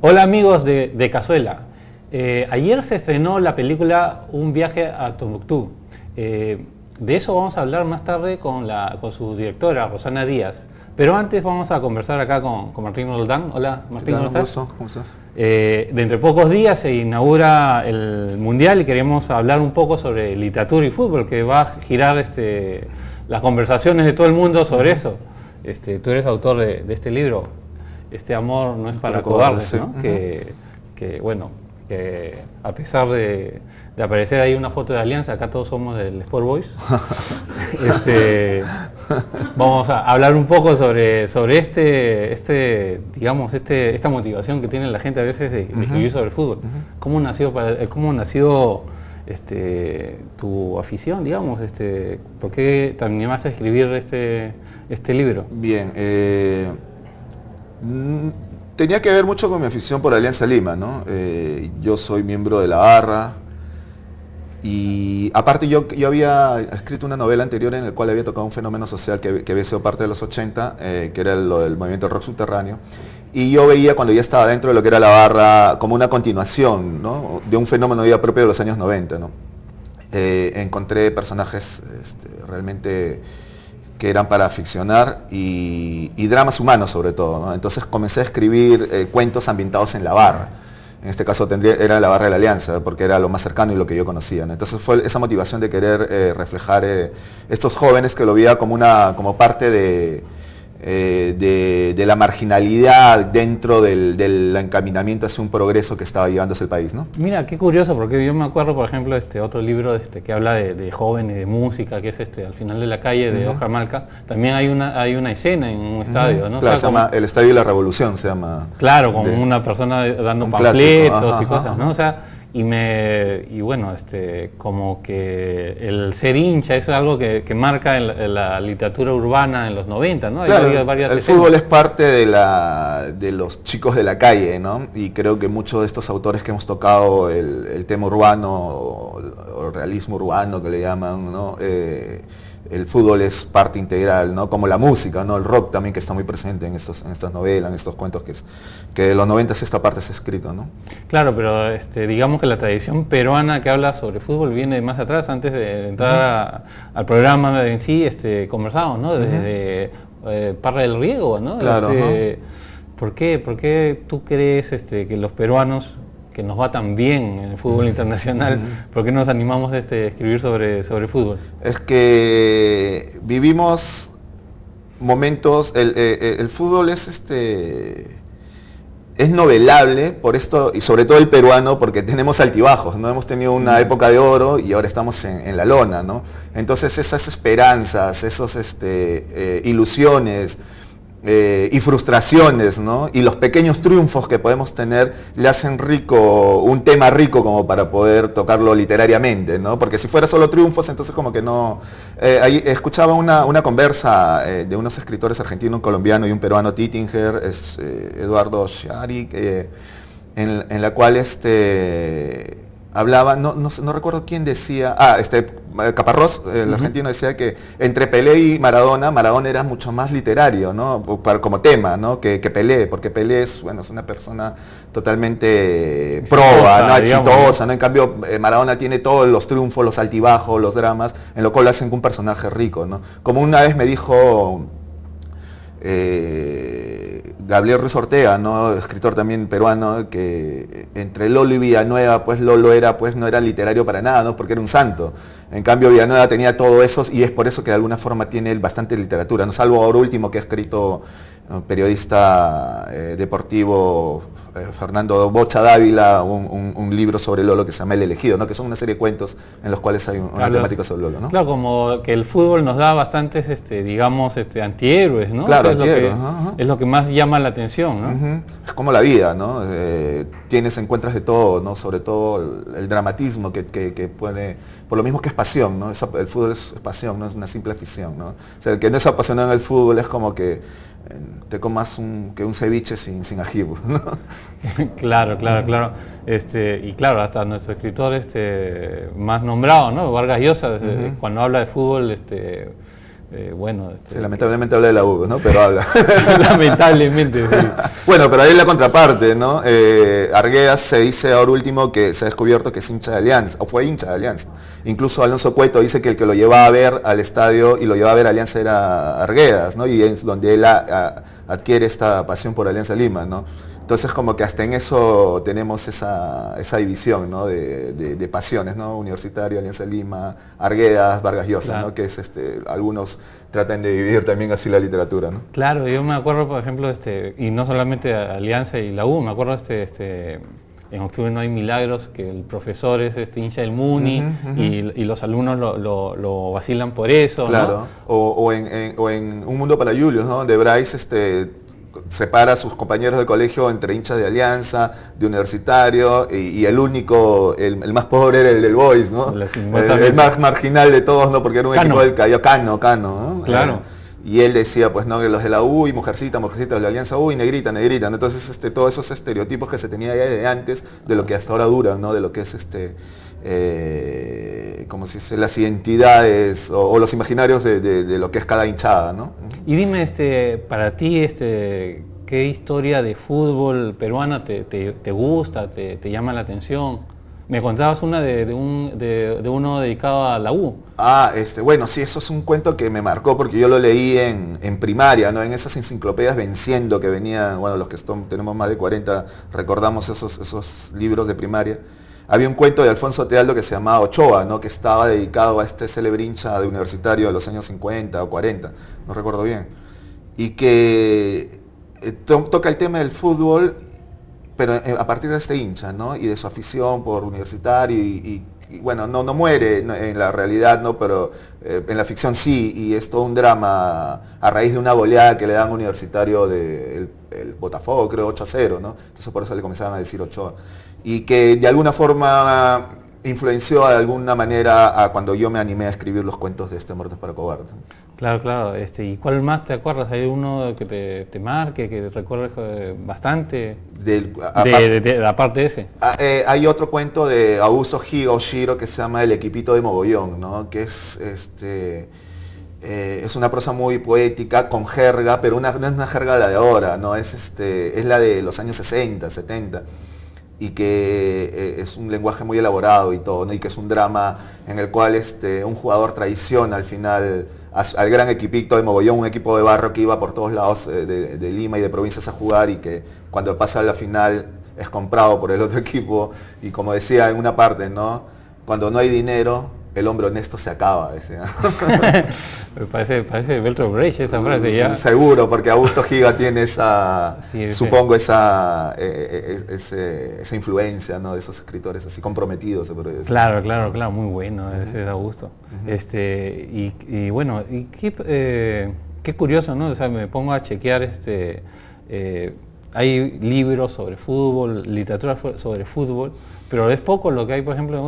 Hola amigos de Cazuela. Ayer se estrenó la película Un viaje a Tombuctú. De eso vamos a hablar más tarde con su directora, Rosana Díaz. Pero antes vamos a conversar acá con Martín Roldán. Hola Martín, ¿cómo estás? ¿Cómo estás? Dentro de pocos días se inaugura el Mundial y queremos hablar un poco sobre literatura y fútbol, que va a girar las conversaciones de todo el mundo sobre eso. Tú eres autor de este libro, Este amor no es para cobardes, ¿no? Que a pesar de aparecer ahí una foto de Alianza, acá todos somos del Sport Boys. Vamos a hablar un poco sobre esta motivación que tiene la gente a veces de escribir sobre el fútbol. ¿Cómo nació tu afición, digamos? ¿Por qué te animaste a escribir este libro? Bien, tenía que ver mucho con mi afición por Alianza Lima, ¿no? Yo soy miembro de la barra y aparte yo había escrito una novela anterior en la cual había tocado un fenómeno social que había sido parte de los 80, que era lo del movimiento del rock subterráneo, y yo veía cuando ya estaba dentro de lo que era la barra como una continuación, ¿no?, de un fenómeno ya propio de los años 90, ¿no? Encontré personajes realmente que eran para ficcionar y dramas humanos sobre todo, ¿no? Entonces comencé a escribir cuentos ambientados en la barra. En este caso era la barra de la Alianza, porque era lo más cercano y lo que yo conocía, ¿no? Entonces fue esa motivación de querer reflejar estos jóvenes que lo veía como parte de la marginalidad dentro del encaminamiento hacia un progreso que estaba llevándose el país, ¿no? Mira, qué curioso, porque yo me acuerdo, por ejemplo, otro libro que habla de jóvenes, de música, que es Al final de la calle, de Oscar Malca. También hay una escena en un estadio, ¿no? Claro, o sea, se llama El Estadio de la Revolución, se llama. Claro, con una persona dando panfletos y cosas, ¿no? O sea, como que el ser hincha, eso es algo que marca en la literatura urbana en los 90, ¿no? Claro, el fútbol es parte de los chicos de la calle, ¿no? Y creo que muchos de estos autores que hemos tocado el tema urbano o el realismo urbano que le llaman, ¿no? El fútbol es parte integral, ¿no? Como la música, ¿no? El rock también, que está muy presente en estas novelas, en estos cuentos que de los 90 esta parte se ha escrito, ¿no? Claro, pero digamos que la tradición peruana que habla sobre fútbol viene más atrás. Antes de entrar al programa en sí, conversamos, ¿no? Desde Parra del Riego, ¿no? Claro. ¿Por qué tú crees que los peruanos, que nos va tan bien en el fútbol internacional, por qué nos animamos a escribir sobre fútbol? Es que vivimos momentos, el fútbol es novelable por esto, y sobre todo el peruano, porque tenemos altibajos, ¿no? Hemos tenido una época de oro y ahora estamos en la lona, ¿no? Entonces esas esperanzas, esos ilusiones, y frustraciones, ¿no? Y los pequeños triunfos que podemos tener le hacen rico, un tema rico como para poder tocarlo literariamente, ¿no? Porque si fuera solo triunfos, entonces como que no. Ahí escuchaba una conversa de unos escritores argentinos, un colombiano y un peruano, Tittinger, Eduardo Shari, en la cual hablaba, no recuerdo quién decía, Caparrós, el argentino, decía que entre Pelé y Maradona era mucho más literario, ¿no? Como tema, ¿no? que Pelé, porque Pelé es una persona totalmente proba, ¿no? Exitosa, ¿no? En cambio Maradona tiene todos los triunfos, los altibajos, los dramas, en lo cual hacen un personaje rico, ¿no? Como una vez me dijo Gabriel Ruiz Ortega, ¿no? Escritor también peruano, que entre Lolo y Villanueva, pues Lolo no era literario para nada, ¿no? Porque era un santo. En cambio Villanueva tenía todo eso y es por eso que de alguna forma tiene bastante literatura, ¿no? Salvo ahora último que ha escrito periodista deportivo Fernando Bocha Dávila, un libro sobre Lolo que se llama El Elegido, ¿no? Que son una serie de cuentos en los cuales hay una temática sobre Lolo, ¿no? Claro, como que el fútbol nos da bastantes, antihéroes, ¿no? Claro, o sea, es lo que más llama la atención, ¿no? Es como la vida, ¿no? Encuentras de todo, ¿no? Sobre todo el dramatismo que puede, por lo mismo que es pasión, ¿no? El fútbol es pasión, no es una simple afición, ¿no? O sea, el que no es apasionado en el fútbol es como que te comas un ceviche sin ají, ¿no? Claro. Y claro, hasta nuestro escritor más nombrado, ¿no? Vargas Llosa, cuando habla de fútbol, bueno... Sí, lamentablemente habla de la U, ¿no? Pero habla. Lamentablemente, sí. Bueno, pero ahí es la contraparte, ¿no? Arguedas se dice ahora último que se ha descubierto que es hincha de Alianza, o fue hincha de Alianza. Incluso Alonso Cueto dice que el que lo llevaba a ver al estadio y lo llevaba a ver a Alianza era Arguedas, ¿no? Y es donde él adquiere esta pasión por Alianza Lima, ¿no? Entonces como que hasta en eso tenemos esa división, ¿no? de pasiones, ¿no? Universitario, Alianza Lima, Arguedas, Vargas Llosa, claro. ¿No? Que es algunos tratan de dividir también así la literatura, ¿no? Claro, yo me acuerdo, por ejemplo, y no solamente Alianza y la U, me acuerdo en Octubre no hay milagros, que el profesor es hincha del Muni y los alumnos lo vacilan por eso, claro, ¿no? o en Un Mundo para Julius, ¿no? De Bryce separa a sus compañeros de colegio entre hinchas de Alianza, de Universitario, y el único, el más pobre era el del Boys, ¿no? El más marginal de todos, ¿no? Porque era un equipo del Cayo, Cano, ¿no? Claro. Y él decía, pues no, que los de la U y Mujercita de la Alianza U y Negrita, ¿no? Entonces todos esos estereotipos que se tenía ya de antes, de lo que hasta ahora duran, ¿no? De lo que es como si dice, las identidades o los imaginarios de lo que es cada hinchada, ¿no? Y dime, para ti, ¿qué historia de fútbol peruana te gusta, te llama la atención? Me contabas una de uno dedicado a la U. Bueno, sí, eso es un cuento que me marcó porque yo lo leí en primaria, ¿no? En esas enciclopedias Venciendo que venían, bueno, los que tenemos más de 40 recordamos esos libros de primaria. Había un cuento de Alfonso Tealdo que se llamaba Ochoa, ¿no? Que estaba dedicado a este célebre hincha de Universitario de los años 50 o 40, no recuerdo bien. Y que toca el tema del fútbol, pero a partir de este hincha, ¿no? Y de su afición por Universitario y bueno, no muere en la realidad, ¿no? Pero en la ficción sí, y es todo un drama a raíz de una goleada que le dan a Universitario el Botafogo, creo 8-0, ¿no? Entonces por eso le comenzaban a decir Ochoa. Y que de alguna forma influenció de alguna manera a cuando yo me animé a escribir los cuentos de Muertos para Cobardes. Claro. ¿Y cuál más te acuerdas? ¿Hay uno que te marque, que recuerdes bastante? Aparte de ese. Hay otro cuento de Augusto Higa Oshiro que se llama El Equipito de Mogollón, ¿no? Que es una prosa muy poética, con jerga, pero no es una jerga la de ahora, ¿no? Es la de los años 60, 70. Y que es un lenguaje muy elaborado y todo, ¿no? Y que es un drama en el cual un jugador traiciona al final al gran equipito de Mogollón, un equipo de barrio que iba por todos lados de Lima y de provincias a jugar, y que cuando pasa a la final es comprado por el otro equipo, y como decía en una parte, ¿no? Cuando no hay dinero, el hombre honesto se acaba, decía. parece Bertolt Brecht esa frase ya. Seguro, porque Augusto Higa tiene esa influencia, ¿no? De esos escritores así comprometidos, se podría decir. Claro, muy bueno, ese es Augusto. Y bueno, y qué curioso, ¿no? O sea, me pongo a chequear hay libros sobre fútbol, literatura sobre fútbol, pero es poco lo que hay, por ejemplo,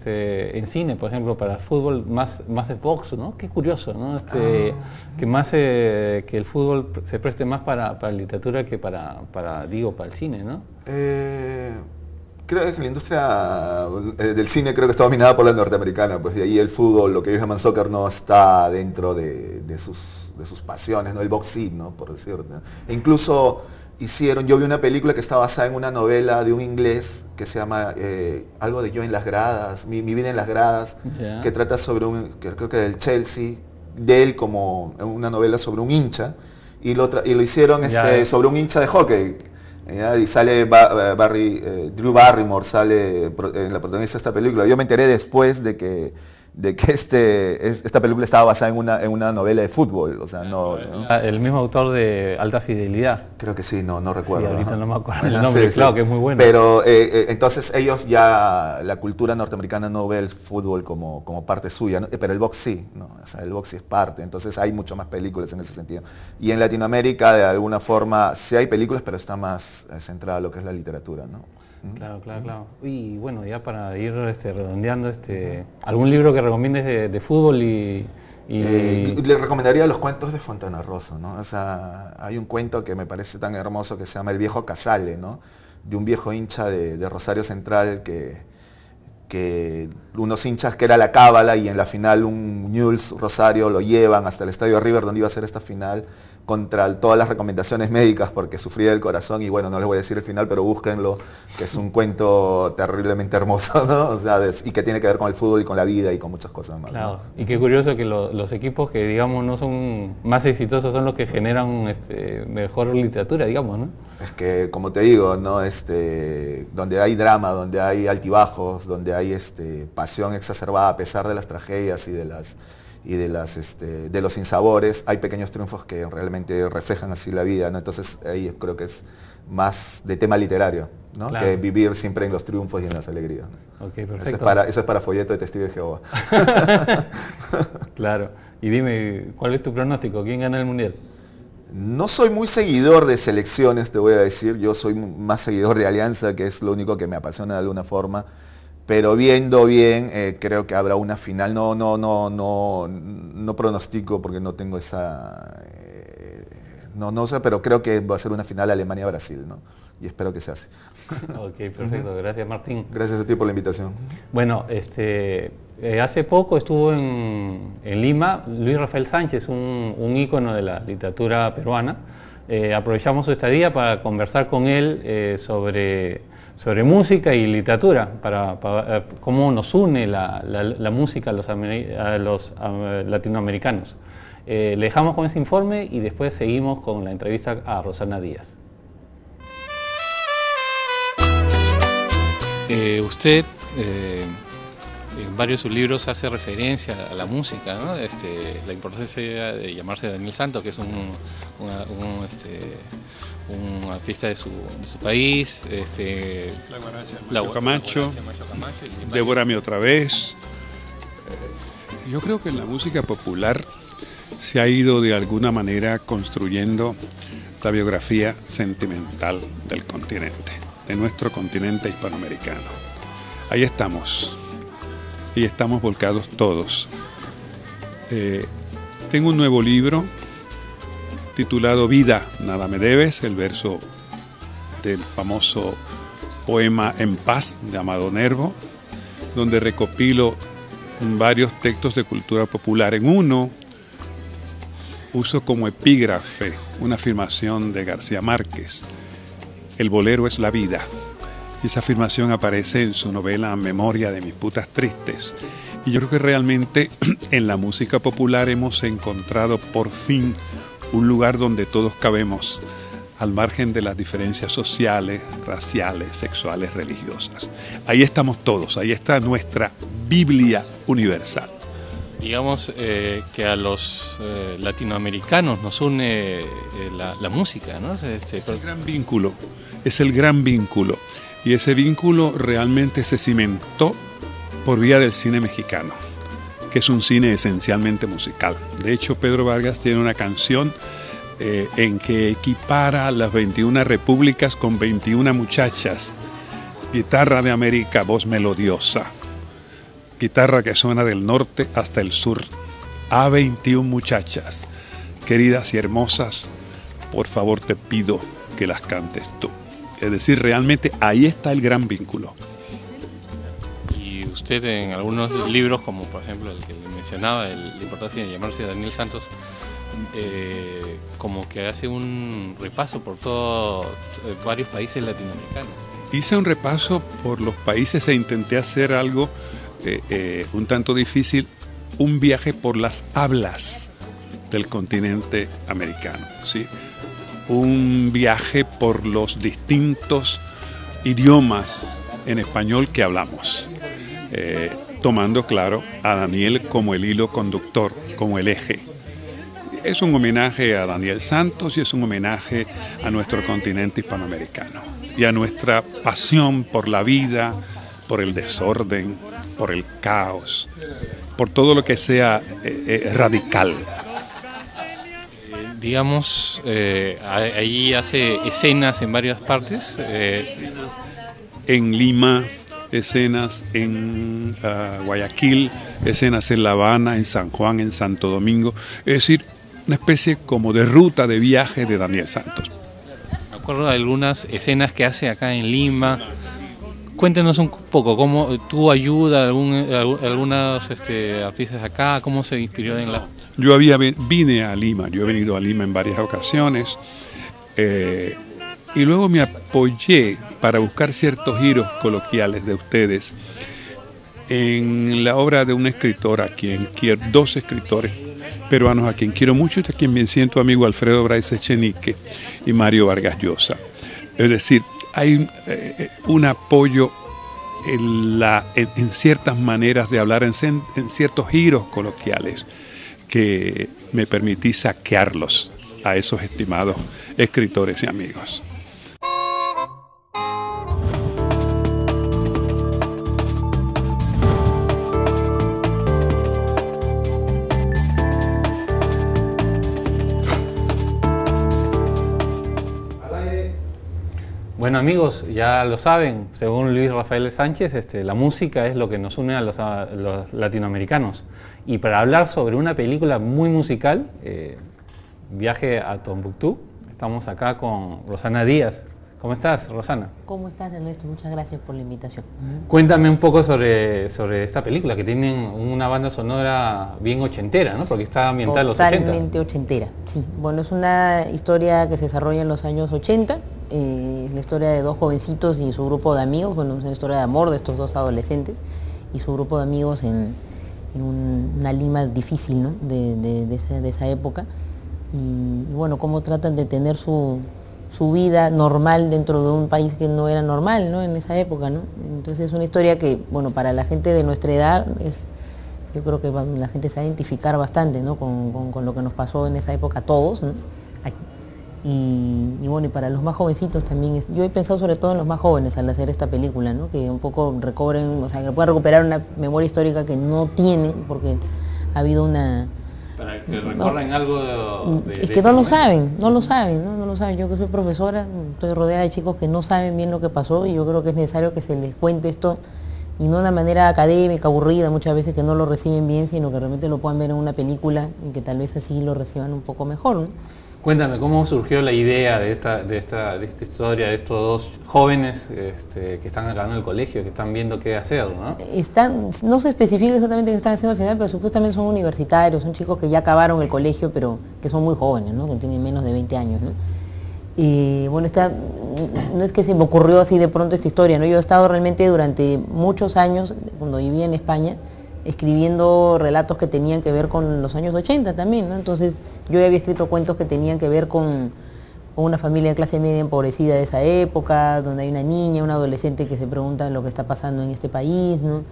en cine, por ejemplo, para fútbol más es box, ¿no? Qué curioso, ¿no? Que el fútbol se preste más para literatura que para el cine, ¿no? Creo que la industria del cine creo que está dominada por la norteamericana, pues, y ahí el fútbol, lo que ellos llaman soccer, no está dentro de sus pasiones, ¿no? El box sí, ¿no? Por decirlo. E incluso yo vi una película que está basada en una novela de un inglés que se llama algo de Yo en las gradas, Mi vida en las gradas, que trata sobre creo que del Chelsea, de él como una novela sobre un hincha, y lo hicieron sobre un hincha de hockey. Y sale Drew Barrymore, sale en la protagonista de esta película. Yo me enteré después de que esta película estaba basada en una novela de fútbol, o sea, no. El mismo autor de Alta Fidelidad. Creo que sí, no recuerdo. Sí, ahorita no me acuerdo el nombre, claro, que es muy bueno. Pero entonces ellos ya, la cultura norteamericana no ve el fútbol como parte suya, ¿no? Pero el box sí, ¿no? O sea, el box sí es parte, entonces hay mucho más películas en ese sentido. Y en Latinoamérica, de alguna forma, sí hay películas, pero está más centrada en lo que es la literatura, ¿no? Claro. Y bueno, ya para ir redondeando, ¿algún libro que recomiendes de fútbol le recomendaría los cuentos de Fontana Rosso, ¿no? O sea, hay un cuento que me parece tan hermoso que se llama El viejo Casale, ¿no? De un viejo hincha de Rosario Central que que unos hinchas que era la cábala y en la final un Newell's Rosario lo llevan hasta el estadio River donde iba a ser esta final contra todas las recomendaciones médicas porque sufría del corazón y bueno, no les voy a decir el final, pero búsquenlo, que es un cuento terriblemente hermoso, ¿no? O sea, y que tiene que ver con el fútbol y con la vida y con muchas cosas más. Claro. ¿No? Y qué curioso que los equipos que digamos no son más exitosos son los que generan mejor literatura, digamos, ¿no? Es que, como te digo, ¿no? Donde hay drama, donde hay altibajos, donde hay pasión exacerbada a pesar de las tragedias y de los sinsabores, hay pequeños triunfos que realmente reflejan así la vida, ¿no? Entonces ahí creo que es más de tema literario, ¿no? Claro. Que vivir siempre en los triunfos y en las alegrías, ¿no? Okay, perfecto. Eso es para folleto de Testigo de Jehová. Claro. Y dime, ¿cuál es tu pronóstico? ¿Quién gana el Mundial? No soy muy seguidor de selecciones, te voy a decir. Yo soy más seguidor de Alianza, que es lo único que me apasiona de alguna forma. Pero viendo bien, creo que habrá una final. No pronostico porque no tengo esa... no sé, pero creo que va a ser una final Alemania-Brasil, ¿no? Y espero que sea así. Ok, perfecto. Gracias, Martín. Gracias a ti por la invitación. Bueno, hace poco estuvo en Lima Luis Rafael Sánchez, un ícono de la literatura peruana. Aprovechamos su estadía para conversar con él sobre música y literatura, para cómo nos une la música a los latinoamericanos. Le dejamos con ese informe y después seguimos con la entrevista a Rosana Díaz. Usted en varios de sus libros hace referencia a la música, ¿no? La importancia de llamarse Daniel Santos, que es un artista de su país, Macho Camacho, Devórame otra vez. Yo creo que en la música popular se ha ido de alguna manera construyendo la biografía sentimental del continente, de nuestro continente hispanoamericano. Ahí estamos, y estamos volcados todos. Tengo un nuevo libro titulado Vida, nada me debes, el verso del famoso poema En paz de Amado Nervo, donde recopilo varios textos de cultura popular. En uno uso como epígrafe una afirmación de García Márquez: el bolero es la vida. Y esa afirmación aparece en su novela Memoria de mis putas tristes. Y yo creo que realmente en la música popular hemos encontrado por fin un lugar donde todos cabemos, al margen de las diferencias sociales, raciales, sexuales, religiosas. Ahí estamos todos, ahí está nuestra Biblia universal. Digamos que a los latinoamericanos nos une la música, ¿no? Es el gran vínculo, es el gran vínculo. Y ese vínculo realmente se cimentó por vía del cine mexicano, que es un cine esencialmente musical. De hecho, Pedro Vargas tiene una canción en que equipara las 21 repúblicas con 21 muchachas. Guitarra de América, voz melodiosa. Guitarra que suena del norte hasta el sur. A 21 muchachas, queridas y hermosas, por favor te pido que las cantes tú. Es decir, realmente ahí está el gran vínculo. Y usted en algunos libros, como por ejemplo el que le mencionaba, la importancia de llamarse Daniel Santos, como que hace un repaso por todos varios países latinoamericanos. Hice un repaso por los países e intenté hacer algo un tanto difícil, un viaje por las hablas del continente americano, ¿sí? Un viaje por los distintos idiomas en español que hablamos, tomando, claro, a Daniel como el hilo conductor, como el eje. Es un homenaje a Daniel Santos y es un homenaje a nuestro continente hispanoamericano y a nuestra pasión por la vida, por el desorden, por el caos, por todo lo que sea radical. Digamos, ahí hace escenas en varias partes. En Lima, escenas en Guayaquil, escenas en La Habana, en San Juan, en Santo Domingo. Es decir, una especie como de ruta de viaje de Daniel Santos. Me acuerdo de algunas escenas que hace acá en Lima, Cuéntenos un poco, ¿cómo tuvo ayuda algunos artistas acá? ¿Cómo se inspiró en la...? Yo vine a Lima, yo he venido a Lima en varias ocasiones, y luego me apoyé para buscar ciertos giros coloquiales de ustedes en la obra de un escritor a quien quiero, dos escritores peruanos a quien quiero mucho y a quien me siento amigo, Alfredo Bryce Echenique y Mario Vargas Llosa. Es decir, hay un apoyo en ciertas maneras de hablar, en ciertos giros coloquiales, que me permití saquearlos a esos estimados escritores y amigos. Bueno amigos, ya lo saben, según Luis Rafael Sánchez, la música es lo que nos une a los latinoamericanos. Y para hablar sobre una película muy musical, Viaje a Tombuctú, estamos acá con Rosana Díaz. ¿Cómo estás, Rosana? ¿Cómo estás, Ernesto? Muchas gracias por la invitación. Cuéntame un poco sobre esta película, que tiene una banda sonora bien ochentera, ¿no? Porque está ambientada en los 80. Totalmente ochentera, sí. Bueno, es una historia que se desarrolla en los años 80. Es la historia de dos jovencitos y su grupo de amigos. Bueno, es una historia de amor de estos dos adolescentes y su grupo de amigos en una Lima difícil, ¿no? de esa época. Y bueno, cómo tratan de tener su vida normal dentro de un país que no era normal, ¿no? En esa época, ¿no? Entonces es una historia que, bueno, para la gente de nuestra edad, yo creo que la gente se va a identificar bastante, ¿no? con lo que nos pasó en esa época a todos, ¿no? Y bueno, y para los más jovencitos también, yo he pensado sobre todo en los más jóvenes al hacer esta película, ¿no? Que un poco recobren, o sea, que puedan recuperar una memoria histórica que no tienen, porque ha habido una... Para que recuerden algo es que no lo saben, no lo saben. Yo que soy profesora, estoy rodeada de chicos que no saben bien lo que pasó y yo creo que es necesario que se les cuente esto y no de una manera académica, aburrida, muchas veces que no lo reciben bien, sino que realmente lo puedan ver en una película y que tal vez así lo reciban un poco mejor, ¿no? Cuéntame, ¿cómo surgió la idea de esta historia de estos dos jóvenes que están acá en el colegio, que están viendo qué hacer, ¿no? No se especifica exactamente qué están haciendo al final, pero supuestamente son universitarios, son chicos que ya acabaron el colegio, pero que son muy jóvenes, ¿no? Que tienen menos de 20 años, ¿no? Y bueno, no es que se me ocurrió así de pronto esta historia, ¿no? Yo he estado realmente durante muchos años, cuando vivía en España, escribiendo relatos que tenían que ver con los años 80 también, ¿no? Entonces yo ya había escrito cuentos que tenían que ver con una familia de clase media empobrecida de esa época, donde hay una niña, un adolescente que se pregunta lo que está pasando en este país, ¿no?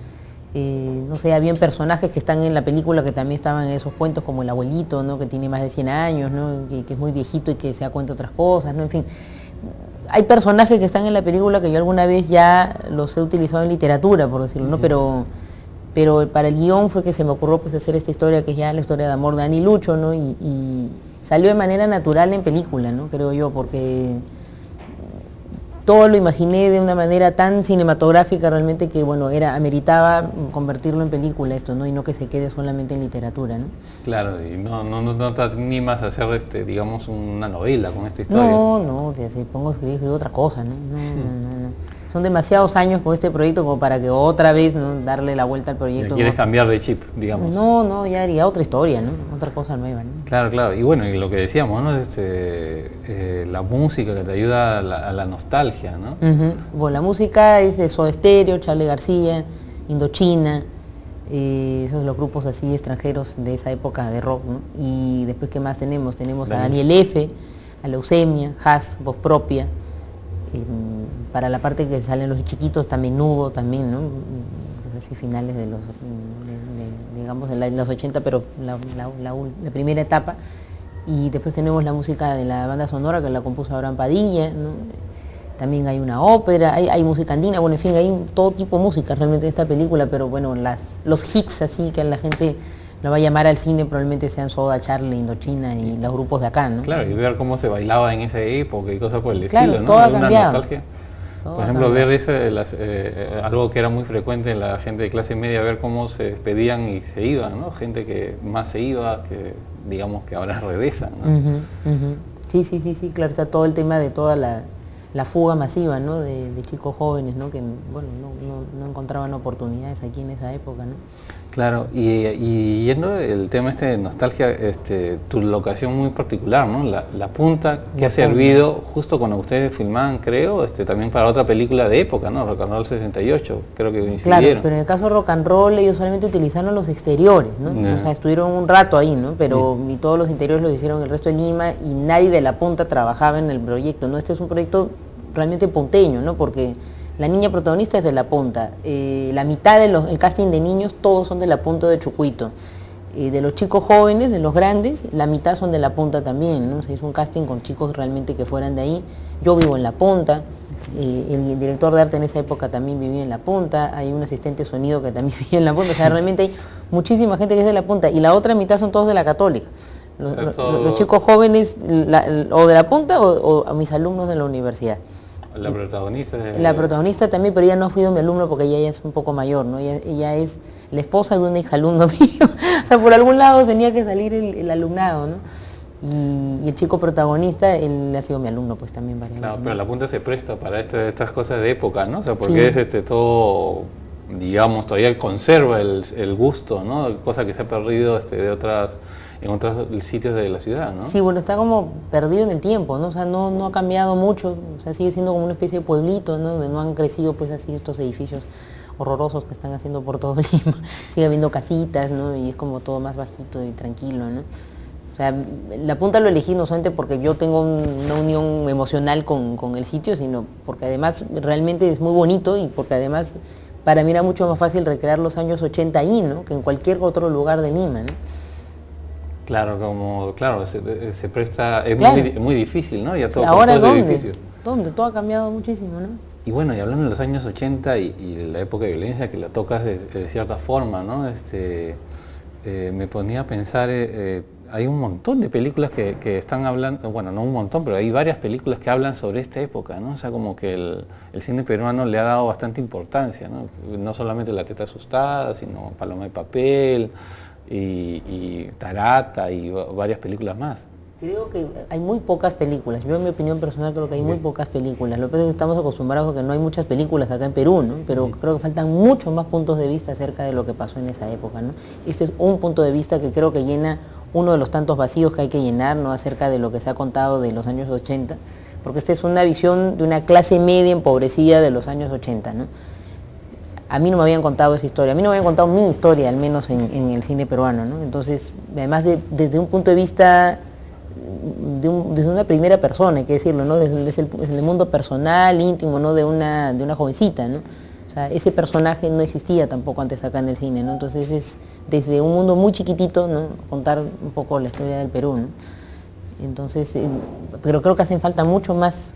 No sé, habían personajes que están en la película que también estaban en esos cuentos, como el abuelito, ¿no? Que tiene más de 100 años, ¿no? Que es muy viejito y que se da cuenta de otras cosas, ¿no? En fin, hay personajes que están en la película que yo alguna vez ya los he utilizado en literatura, por decirlo, ¿no? Pero para el guión fue que se me ocurrió pues hacer esta historia que es ya la historia de amor de Ani y Lucho, ¿no? Y salió de manera natural en película, ¿no? Creo yo, porque todo lo imaginé de una manera tan cinematográfica realmente que, bueno, ameritaba convertirlo en película esto, ¿no? Y no que se quede solamente en literatura, ¿no? Claro, y no te animas a hacer, digamos, una novela con esta historia. No, si pongo a escribir otra cosa, ¿no? No. Son demasiados años con este proyecto como para que otra vez, ¿no? Darle la vuelta al proyecto. ¿Quieres cambiar de chip, digamos? No, ya haría otra historia, ¿no? Otra cosa nueva, ¿no? Claro. Y bueno, y lo que decíamos, ¿no? La música que te ayuda a la nostalgia, ¿no? Bueno, la música es de Soda Stereo, Charly García, Indochina, esos los grupos así extranjeros de esa época de rock, ¿no? Y después, ¿qué más tenemos? Tenemos a Daniel F., a Leucemia, Haas, Voz Propia. Para la parte que salen los chiquitos, también Menudo, también, ¿no? Es así finales de los, digamos, de los 80, pero la primera etapa. Y después tenemos la música de la banda sonora que la compuso Abraham Padilla, ¿no? También hay una ópera, hay música andina, bueno, en fin, hay todo tipo de música realmente en esta película, pero bueno, los hits así que la gente lo va a llamar al cine probablemente sean Soda, Charly, Indochina y los grupos de acá, ¿no? Claro, y ver cómo se bailaba en esa época y cosas por el claro, estilo, ¿no? Todo ha cambiado. Nostalgia. Por ejemplo, ver algo que era muy frecuente en la gente de clase media, ver cómo se despedían y se iban, ¿no? Gente que más se iba, que digamos que ahora regresan, ¿no? Sí, claro, está todo el tema de toda la la fuga masiva, ¿no? de chicos jóvenes, ¿no? Que bueno, no encontraban oportunidades aquí en esa época, ¿no? Claro, y yendo el tema de nostalgia, tu locación muy particular, ¿no? La Punta, que ha servido justo cuando ustedes filmaban, creo, también para otra película de época, ¿no? Rock and Roll 68, creo que coincidieron. Claro, pero en el caso de Rock and Roll ellos solamente utilizaron los exteriores, ¿no? O sea, estuvieron un rato ahí, ¿no? Pero y todos los interiores los hicieron el resto de Lima y nadie de La Punta trabajaba en el proyecto, ¿no? Este es un proyecto realmente punteño, ¿no? Porque la niña protagonista es de La Punta, la mitad del casting de niños todos son de La Punta de Chucuito, de los chicos jóvenes, de los grandes, la mitad son de La Punta también, ¿no? Se hizo un casting con chicos realmente que fueran de ahí. Yo vivo en La Punta, el director de arte en esa época también vivía en La Punta, hay un asistente de sonido que también vivía en La Punta, o sea, realmente hay muchísima gente que es de La Punta y la otra mitad son todos de la Católica. Los chicos jóvenes o de La Punta o mis alumnos de la universidad. La protagonista La protagonista también, pero ella no ha sido mi alumno porque ella ya es un poco mayor, ¿no? Ella es la esposa de un exalumno mío. O sea, por algún lado tenía que salir el alumnado, ¿no? Y el chico protagonista, él ha sido mi alumno pues también varias veces, Claro, ¿no? pero La Punta se presta para estas cosas de época, ¿no? O sea, porque es todo, digamos, todavía conserva el gusto, ¿no? Cosa que se ha perdido en otros sitios de la ciudad, ¿no? Sí, bueno, está como perdido en el tiempo, ¿no? O sea, no ha cambiado mucho, o sea, sigue siendo como una especie de pueblito, ¿no? Donde no han crecido pues así estos edificios horrorosos que están haciendo por todo Lima. Sigue habiendo casitas, ¿no? Y es como todo más bajito y tranquilo, ¿no? O sea, La Punta lo elegí no solamente porque yo tengo una unión emocional con el sitio, sino porque además realmente es muy bonito y porque además para mí era mucho más fácil recrear los años 80 ahí, ¿no? Que en cualquier otro lugar de Lima, ¿no? Claro, se presta, es Claro. muy difícil, ¿no? Ya todo, Ahora, todo ese ¿dónde? edificio. ¿Dónde? Todo ha cambiado muchísimo, ¿no? Y bueno, y hablando de los años 80 y de la época de violencia que la tocas de cierta forma, ¿no? Me ponía a pensar, hay un montón de películas que están hablando, bueno, no un montón, pero hay varias películas que hablan sobre esta época, ¿no? O sea, como que el cine peruano le ha dado bastante importancia, ¿no? No solamente La Teta Asustada, sino Paloma de Papel, y Tarata y varias películas más. Creo que hay muy pocas películas. Yo en mi opinión personal creo que hay muy pocas películas. Lo que pasa es que estamos acostumbrados a que no hay muchas películas acá en Perú, ¿no? Pero creo que faltan muchos más puntos de vista acerca de lo que pasó en esa época, ¿no? Este es un punto de vista que creo que llena uno de los tantos vacíos que hay que llenar, ¿no? Acerca de lo que se ha contado de los años 80, porque esta es una visión de una clase media empobrecida de los años 80, ¿no? A mí no me habían contado esa historia, a mí no me habían contado mi historia, al menos en el cine peruano, ¿no? Entonces, además desde un punto de vista, desde una primera persona, hay que decirlo, ¿no? Desde el mundo personal, íntimo, ¿no? De una jovencita, ¿no? O sea, ese personaje no existía tampoco antes acá en el cine, ¿no? Entonces es desde un mundo muy chiquitito, ¿no? Contar un poco la historia del Perú, ¿no? Entonces, pero creo que hacen falta muchos más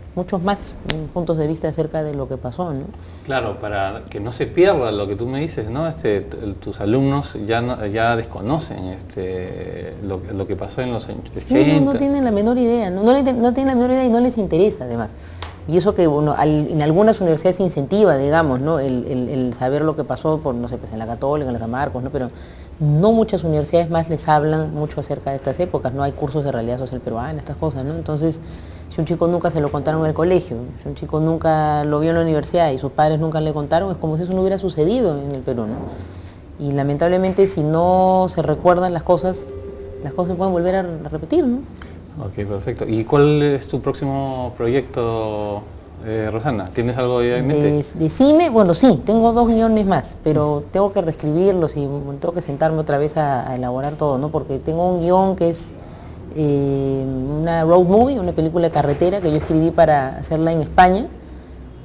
puntos de vista acerca de lo que pasó, ¿no? Claro, para que no se pierda lo que tú me dices, ¿no? Tus alumnos ya desconocen lo que pasó en los años 80. Sí, no tienen la menor idea, no tienen la menor idea y no les interesa además. Y eso que bueno, en algunas universidades se incentiva, digamos, ¿no? El saber lo que pasó por, no sé, pues en la Católica, en la San Marcos, ¿no? Pero no muchas universidades más les hablan mucho acerca de estas épocas, no hay cursos de realidad social peruana, estas cosas, ¿no? Entonces, si un chico nunca se lo contaron en el colegio, si un chico nunca lo vio en la universidad y sus padres nunca le contaron, es como si eso no hubiera sucedido en el Perú, ¿no? Y lamentablemente si no se recuerdan las cosas se pueden volver a repetir, ¿no? Ok, perfecto. ¿Y cuál es tu próximo proyecto, Rosana? ¿Tienes algo ya en mente? De cine, bueno, sí, tengo 2 guiones más, pero tengo que reescribirlos y tengo que sentarme otra vez a elaborar todo, ¿no? Porque tengo un guión que es una road movie, una película de carretera que yo escribí para hacerla en España,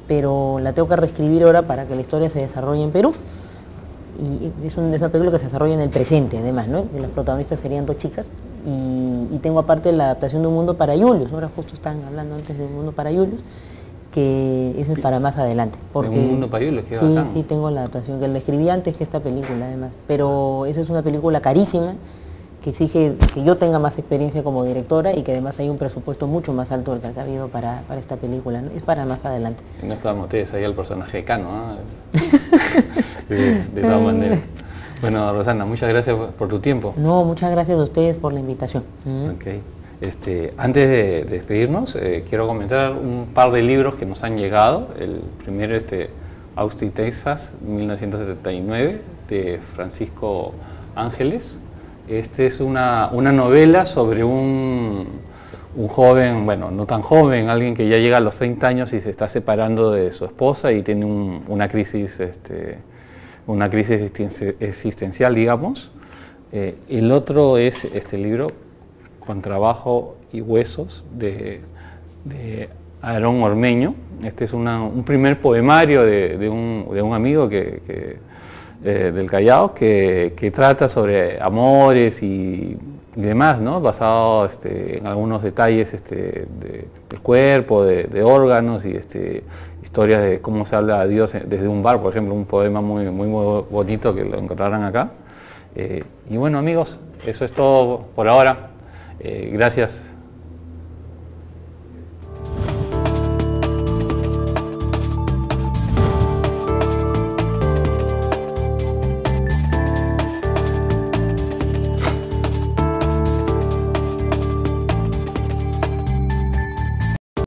pero la tengo que reescribir ahora para que la historia se desarrolle en Perú. Y es una película que se desarrolla en el presente, además, ¿no? Y las protagonistas serían 2 chicas. Y tengo aparte la adaptación de Un Mundo para Julius, ahora justo estaban hablando antes de Un Mundo para Julius, que eso es para más adelante. Porque, Un Mundo para Julius, qué sí, bacán. sí, tengo la adaptación, que la escribí antes que esta película además, pero esa es una película carísima, que exige que yo tenga más experiencia como directora y que además hay un presupuesto mucho más alto del que ha habido para esta película, ¿no? Es para más adelante. No estábamos ustedes ahí al personaje de Cano, ¿no? de todas maneras. Bueno, Rosana, muchas gracias por tu tiempo. No, muchas gracias a ustedes por la invitación. Ok. Antes de despedirnos, quiero comentar un par de libros que nos han llegado. El primero, Austin, Texas, 1979, de Francisco Ángeles. Es una novela sobre un joven, bueno, no tan joven, alguien que ya llega a los 30 años y se está separando de su esposa y tiene una crisis existencial, digamos. El otro es este libro, Con trabajo y huesos, de Aarón Ormeño. Este es un primer poemario de un amigo del Callao que trata sobre amores y demás, ¿no? Basado en algunos detalles del cuerpo, de órganos y historias de cómo se habla a Dios desde un bar, por ejemplo, un poema muy bonito que lo encontrarán acá. Y bueno, amigos, eso es todo por ahora. Gracias.